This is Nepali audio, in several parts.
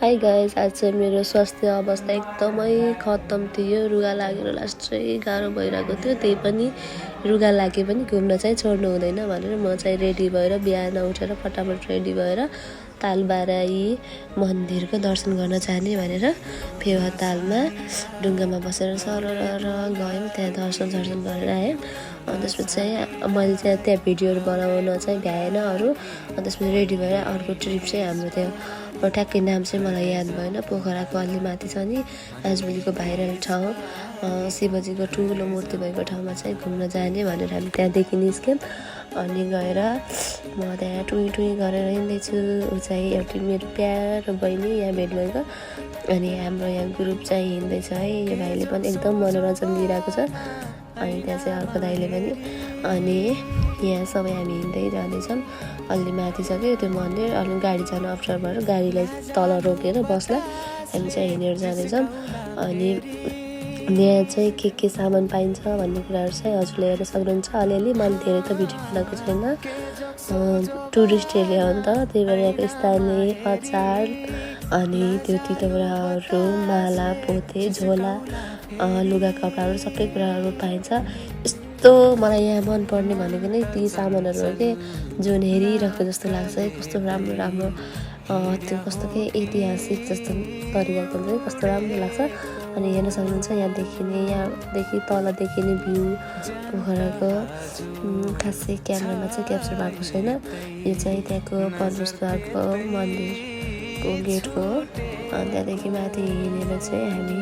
हाई गाइस, आज चाहिँ मेरो स्वास्थ्य अवस्था एकदमै खत्तम थियो। रुगा लागेर लास्ट चाहिँ गाह्रो भइरहेको थियो। त्यही पनि रुगा लागे पनि घुम्न चाहिँ छोड्नु हुँदैन भनेर म चाहिँ रेडी भएर बिहान उठेर फटाफट रेडी भएर तालबाराई मन्दिरको दर्शन गर्न जाने भनेर फेवातालमा ढुङ्गामा बसेर सरर गयौँ। त्यहाँ दर्शन गरेर आयौँ। अनि त्यसपछि चाहिँ मैले चाहिँ त्यहाँ भिडियोहरू बनाउन चाहिँ भ्याएन अरू। अनि त्यसपछि रेडी भएर अर्को ट्रिप चाहिँ हाम्रो त्यो ठ्याक्कै नाम चाहिँ मलाई याद भएन, पोखराको अलि माथि छ नि आजभोलिको भाइरल ठाउँ शिवजीको ठुलो मूर्ति भएको ठाउँमा चाहिँ घुम्न जाने भनेर हामी त्यहाँदेखि निस्क्यौँ। अनि गएर म त्यहाँ टुई गरेर हिँड्दैछु। ऊ चाहिँ एउटा मेरो प्यारो बहिनी यहाँ भेट भएको। अनि हाम्रो यहाँ ग्रुप चाहिँ हिँड्दैछ है। यो भाइले पनि एकदम मनोरञ्जन दिइरहेको छ। अनि त्यहाँ चाहिँ अर्को दाइले पनि। अनि यहाँ सबै हामी हिँड्दै जाँदैछौँ। अलि माथि सक्यो त्यो मन्दिर। अनि गाडी जान अप्ठ्यारो भएर गाडीलाई तल रोकेर बसलाई हामी चाहिँ हिँडेर जाँदैछौँ। अनि यहाँ चाहिँ के सामान पाइन्छ भन्ने कुराहरू चाहिँ हजुरले हेर्न सक्नुहुन्छ अलिअलि। मैले धेरै त भिडियो बनाएको छैन, टुरिस्ट एरिया हो नि त, त्यही भएर यहाँको स्थानीय अचार अनि त्यो तितौराहरू, माला पोते, झोला, लुगा कपडाहरू सबै कुराहरू पाइन्छ। यस्तो मलाई यहाँ मनपर्ने भनेको नै ती सामानहरू हो कि जुन हेरिरहेको जस्तो लाग्छ है। कस्तो राम्रो त्यो कस्तो के ऐतिहासिक जस्तो तरिकाको चाहिँ कस्तो राम्रो लाग्छ। अनि हेर्न सक्नुहुन्छ यहाँदेखि तल देखिने भ्यू पोखराको खासै क्यामेरामा चाहिँ क्याप्चर भएको छैन। यो चाहिँ त्यहाँको प्रवेशद्वारको मन्दिरको गेटको हो। अनि त्यहाँदेखि माथि हिँडेर चाहिँ हामी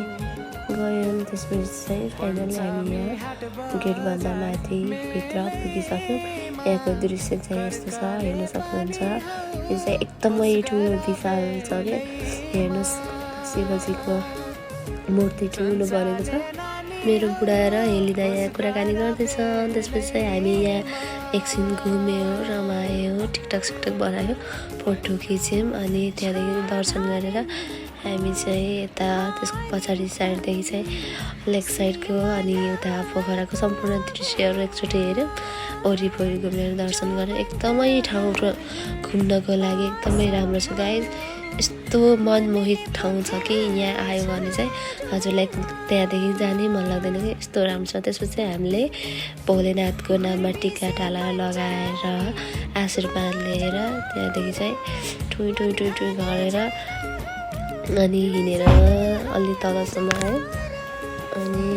गयौँ। त्यसपछि चाहिँ फाइनली हामी यहाँ गेटभन्दा माथि भित्र पुगिसक्यौँ। यहाँको दृश्य चाहिँ यस्तो छ, हेर्न सक्नुहुन्छ। यो चाहिँ एकदमै ठुलो विशाल छ क्या। हेर्नुहोस् शिवजीको मूर्ति ठुलो बनेको छ। मेरो बुढा र हेलिदा यहाँ कुराकानी गर्दैछ। त्यसपछि चाहिँ हामी यहाँ एकछिन घुम्यौँ, रमायौँ, टिकटक बनायो, फोटो खिच्यौँ। अनि त्यहाँदेखि दर्शन गरेर हामी चाहिँ यता त्यसको पछाडि साइडदेखि चाहिँ लेक साइडको अनि उता पोखराको सम्पूर्ण दृश्यहरू एकचोटि हेऱ्यौँ। वरिपरि घुमेर दर्शन गरेर एकदमै ठाउँ घुम्नको लागि एकदमै राम्रो छ गाइस। यस्तो मनमोहित ठाउँ छ कि यहाँ आयो भने चाहिँ हजुरलाई त्यहाँदेखि जानै मन लाग्दैन कि यस्तो राम्रो छ। त्यसपछि चाहिँ हामीले भोलेनाथको नाममा टिका टाला लगाएर आशीर्वाद लिएर त्यहाँदेखि चाहिँ टुई गरेर अनि हिँडेर अलि तलसम्म आयो। अनि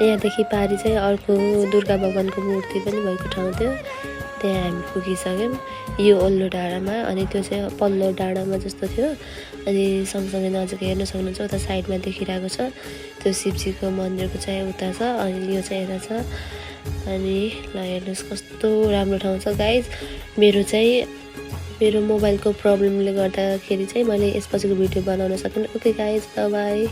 यहाँदेखि पारि चाहिँ अर्को दुर्गा भगवानको मूर्ति पनि भएको ठाउँ थियो। त्यहाँ हामी पुगिसक्यौँ यो ओल्लो डाँडामा। अनि त्यो चाहिँ पल्लो डाँडामा जस्तो थियो। अनि सँगसँगै नजिक हेर्न सक्नुहुन्छ उता साइडमा देखिरहेको छ त्यो शिवजीको मन्दिरको चाहिँ उता छ। अनि यो चाहिँ यता छ। अनि ल हेर्नुहोस् कस्तो राम्रो ठाउँ छ गाइज। मेरो मोबाइलको प्रब्लमले गर्दाखेरि चाहिँ मैले यसपछिको भिडियो बनाउन सकिनँ। Okay guys, by.